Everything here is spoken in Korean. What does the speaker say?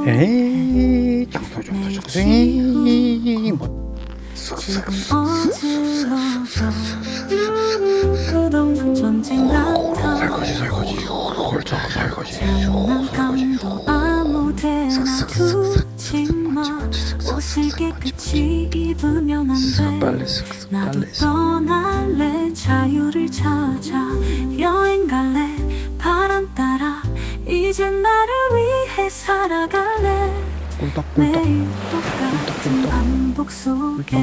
에이 정수생이 뭐 설거지 설거지 장난감도 아무데나 두지마. 옷을 깨끗이 입으면 안돼. 나도 떠날래. 자유를 찾아 여행 갈래. 바람 따라 이제 나를 위해 살아갈래. 매일 똑같은 반복 속에